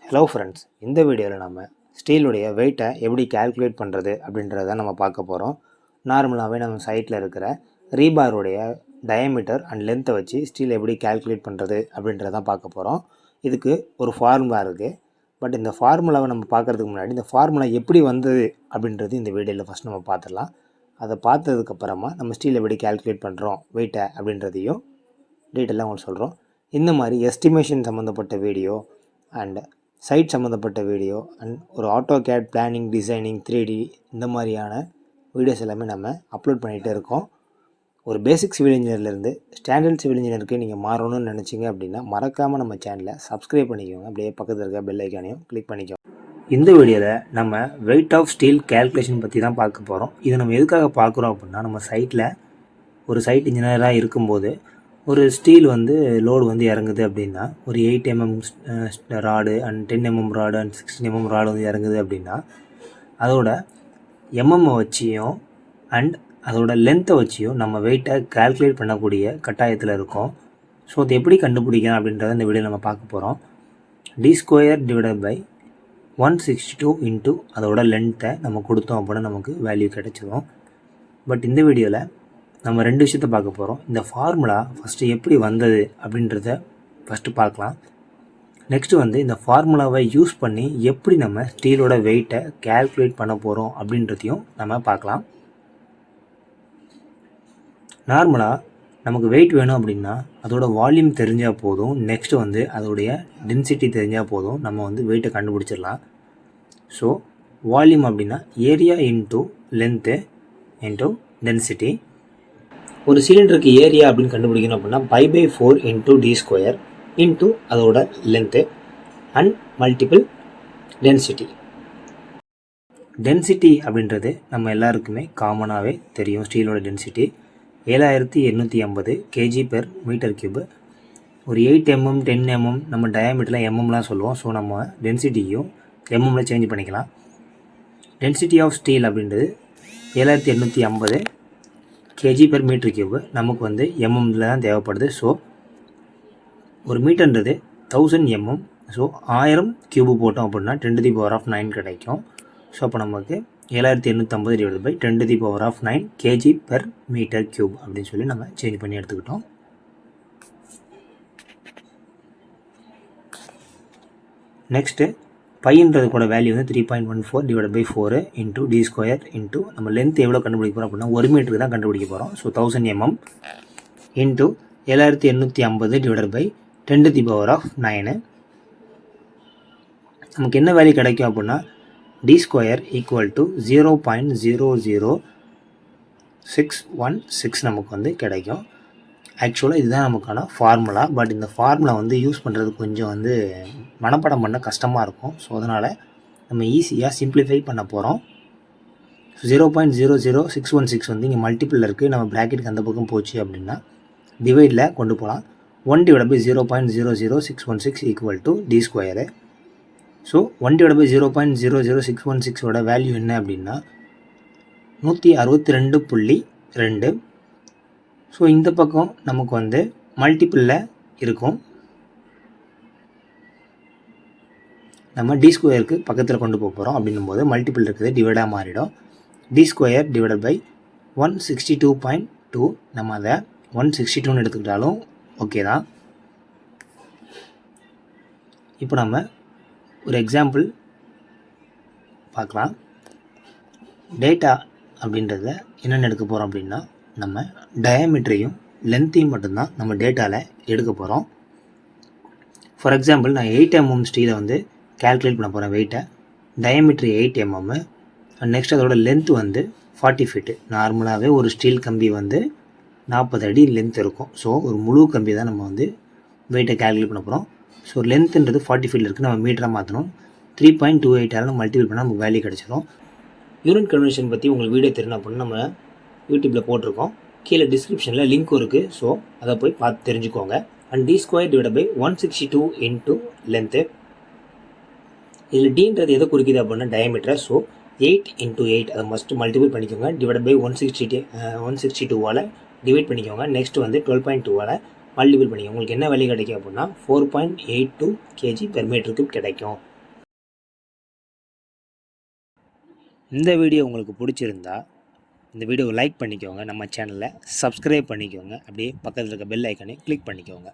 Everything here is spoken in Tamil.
ஹலோ ஃப்ரெண்ட்ஸ், இந்த வீடியோவில் நம்ம ஸ்டீலுடைய வெயிட்டை எப்படி கால்குலேட் பண்ணுறது அப்படின்றத நம்ம பார்க்க போகிறோம். நார்மலாகவே நம்ம சைட்டில் இருக்கிற ரீபாருடைய டயமீட்டர் அண்ட் லென்த்தை வச்சு ஸ்டீல் எப்படி கால்குலேட் பண்ணுறது அப்படின்றதான் பார்க்க போகிறோம். இதுக்கு ஒரு ஃபார்முலா இருக்குது. பட் இந்த ஃபார்முலாவை நம்ம பார்க்குறதுக்கு முன்னாடி இந்த ஃபார்முலா எப்படி வந்தது அப்படின்றது இந்த வீடியோவில் ஃபஸ்ட் நம்ம பார்த்துடலாம். அதை பார்த்ததுக்கப்புறமா நம்ம ஸ்டீல் எப்படி கால்குலேட் பண்ணுறோம் வெயிட்டை அப்படின்றதையும் டீட்டெயிலாக உங்களுக்கு சொல்கிறோம். இந்த மாதிரி எஸ்டிமேஷன் சம்மந்தப்பட்ட வீடியோ அண்ட் சைட் சம்மந்தப்பட்ட வீடியோ அண்ட் ஒரு ஆட்டோகேட் பிளானிங் டிசைனிங் 3D இந்த மாதிரியான வீடியோஸ் எல்லாமே நம்ம அப்லோட் பண்ணிகிட்டே இருக்கோம். ஒரு பேசிக் சிவில் இன்ஜினியர்லேருந்து ஸ்டாண்டர்ட் சிவில் இன்ஜினியருக்கு நீங்கள் மாறணும்னு நினச்சிங்க அப்படின்னா மறக்காமல் நம்ம சேனலை சப்ஸ்கிரைப் பண்ணிக்கோங்க. அப்படியே பக்கத்தில் இருக்க பெல் ஐக்கானையும் கிளிக் பண்ணிக்கோங்க. இந்த வீடியோவில் நம்ம வெயிட் ஆஃப் ஸ்டீல் கேல்குலேஷன் பற்றி தான் பார்க்க போகிறோம். இது நம்ம எதுக்காக பார்க்குறோம் அப்படின்னா, நம்ம சைட்டில் ஒரு சைட் இன்ஜினியராக இருக்கும்போது ஒரு ஸ்டீல் லோடு இறங்குது அப்படின்னா, ஒரு 8 mm rod and 10 mm rod and 16 mm rod இறங்குது அப்படின்னா, அதோட எம்எம்ஐ வச்சியும் அண்ட் அதோட லென்த்தை வச்சியும் நம்ம வெயிட்டை கால்குலேட் பண்ணக்கூடிய கட்டாயத்தில் இருக்கோம். ஸோ அது எப்படி கண்டுபிடிக்கலாம் அப்படின்றத இந்த வீடியோ நம்ம பார்க்க போகிறோம். d² டிவைடட் பை 162 இன்ட்டு அதோட லென்த்தை நம்ம கொடுத்தோம் அப்படின்னா நமக்கு வேல்யூ கிடைச்சிடும். பட் இந்த வீடியோவில் நம்ம ரெண்டு விஷயத்தை பார்க்க போகிறோம். இந்த ஃபார்முலா ஃபஸ்ட்டு எப்படி வந்தது அப்படின்றத ஃபஸ்ட்டு பார்க்கலாம். நெக்ஸ்ட்டு இந்த ஃபார்முலாவை யூஸ் பண்ணி எப்படி நம்ம ஸ்டீலோட வெயிட்டை கால்குலேட் பண்ண போகிறோம் அப்படின்றதையும் நம்ம பார்க்கலாம். நார்மலாக நமக்கு வெயிட் வேணும் அப்படின்னா அதோட வால்யூம் தெரிஞ்சால் போதும். நெக்ஸ்ட்டு அதோடைய டென்சிட்டி தெரிஞ்சால் போதும். நம்ம வெயிட்டை கண்டுபிடிச்சிடலாம். ஸோ வால்யூம் அப்படின்னா area into length into density. ஒரு சிலிண்டருக்கு ஏரியா அப்படின்னு கண்டுபிடிக்கணும் அப்படின்னா π/4 இன்ட்டு d² இன்ட்டு அதோட length and multiple density. Density அப்படின்றது நம்ம எல்லாருக்குமே காமனாகவே தெரியும். ஸ்டீலோட டென்சிட்டி 7850 kg/m3. ஒரு 8 mm 10 mm நம்ம டயாமீட்டரில் எம்எம்லாம் சொல்லுவோம். ஸோ நம்ம டென்சிட்டியும் எம்எம்மில் சேஞ்ச் பண்ணிக்கலாம். டென்சிட்டி ஆஃப் ஸ்டீல் அப்படின்றது 7850 kg/m3 நமக்கு எம்எம்மில் தான் தேவைப்படுது. ஸோ ஒரு மீட்டர்ன்றது 1000 mm. ஸோ 1000 கியூபு போட்டோம் அப்படின்னா 10⁻9 கிடைக்கும். ஸோ அப்போ நமக்கு 7850 டிவைட் பை 10⁻9 kg/m3 அப்படின்னு சொல்லி நம்ம சேஞ்ச் பண்ணி எடுத்துக்கிட்டோம். நெக்ஸ்ட்டு பையன்றது கூட value 3.14 divide by 4 into d² into நம்ம லென்த் எவ்வளோ கண்டுபிடிக்க போகிறோம் அப்படின்னா 1 மீட்டருக்கு தான் கண்டுபிடிக்க போகிறோம். So 1000 mm into 7850 divide by 10⁻9. நமக்கு என்ன வேல்யூ கிடைக்கும் அப்படின்னா d² = 0.00616 நமக்கு கிடைக்கும். ஆக்சுவலாக இதுதான் நமக்கான ஃபார்முலா. பட் இந்த ஃபார்முலா யூஸ் பண்ணுறது கொஞ்சம் மனப்பாடம் பண்ண கஷ்டமாக இருக்கும். ஸோ அதனால் நம்ம ஈஸியாக சிம்பிளிஃபை பண்ண போகிறோம். 0.00616 இங்கே மல்டிப்பிள் இருக்குது. நம்ம ப்ராக்கெட்டுக்கு அந்த பக்கம் போச்சு அப்படின்னா டிவைடில் கொண்டு போகலாம். 1 divide by 0.00616 = d². So 1 divide by 0.00616ஓட வேல்யூ என்ன அப்படின்னா 162.2. ஸோ இந்த பக்கம் நமக்கு மல்டிப்பிளில் இருக்கும். நம்ம d² பக்கத்தில் கொண்டு போக போகிறோம். அப்படின்னும் போது மல்டிப்பிள் இருக்குது டிவைடாக மாறிடும். d² divide by 162.2. நம்ம அதை 162ன்னு எடுத்துக்கிட்டாலும் ஓகே தான். இப்போ நம்ம ஒரு எக்ஸாம்பிள் பார்க்கலாம். டேட்டா அப்படின்றத என்னென்ன எடுக்க போகிறோம் அப்படின்னா, நம்ம டயாமீட்டரையும் லென்த்தையும் மட்டும்தான் நம்ம டேட்டாவில் எடுக்க போகிறோம். ஃபார் எக்ஸாம்பிள் நான் 8 mm ஸ்டீலை கால்குலேட் பண்ண போகிறேன் வெயிட்டை. டயாமீட்டர் 8 mm அண்ட் நெக்ஸ்ட் அதோட லென்த்து 40 feet. நார்மலாகவே ஒரு ஸ்டீல் கம்பி 40 அடி லென்த் இருக்கும். ஸோ ஒரு முழு கம்பி தான் நம்ம வெயிட்டை கால்குலேட் பண்ண போகிறோம். ஸோ லென்த்துன்றது 40 feet இருக்குது. நம்ம மீட்டராக மாற்றணும். 3.28 மல்டிபிள் பண்ணால் நமக்கு வேல்யூ கிடச்சிடும். யூனிட் கன்வர்ஷன் பற்றி உங்களுக்கு வீடியோ தெரியணும் அப்படின்னா நம்ம யூடியூப்பில் போட்டிருக்கோம். கீழே டிஸ்கிரிப்ஷனில் லிங்க்கும் இருக்குது. ஸோ அதை போய் பார்த்து தெரிஞ்சுக்கோங்க. And d² divide by 162 into length. இதில் டீன்றது எதை குறிக்குது அப்படின்னா டயாமீட்டர். ஸோ 8 × 8 அதை மஸ்ட்டு மல்டிபிள் பண்ணிக்கோங்க. டிவைட் பை 162வால் டிவைட் பண்ணிக்கோங்க. நெக்ஸ்ட் 12.2வால் மல்டிபிள் பண்ணிக்கோங்க. உங்களுக்கு என்ன வேல்யூ கிடைக்கும் அப்படின்னா 4.82 kg/m3 கிடைக்கும். இந்த வீடியோ உங்களுக்கு பிடிச்சிருந்தா இந்த வீடியோவை லைக் பண்ணிக்கோங்க, நம்ம சேனலை சப்ஸ்கிரைப் பண்ணிக்கோங்க, அப்படியே பக்கத்தில் இருக்க பெல் ஐக்கானே கிளிக் பண்ணிக்கோங்க.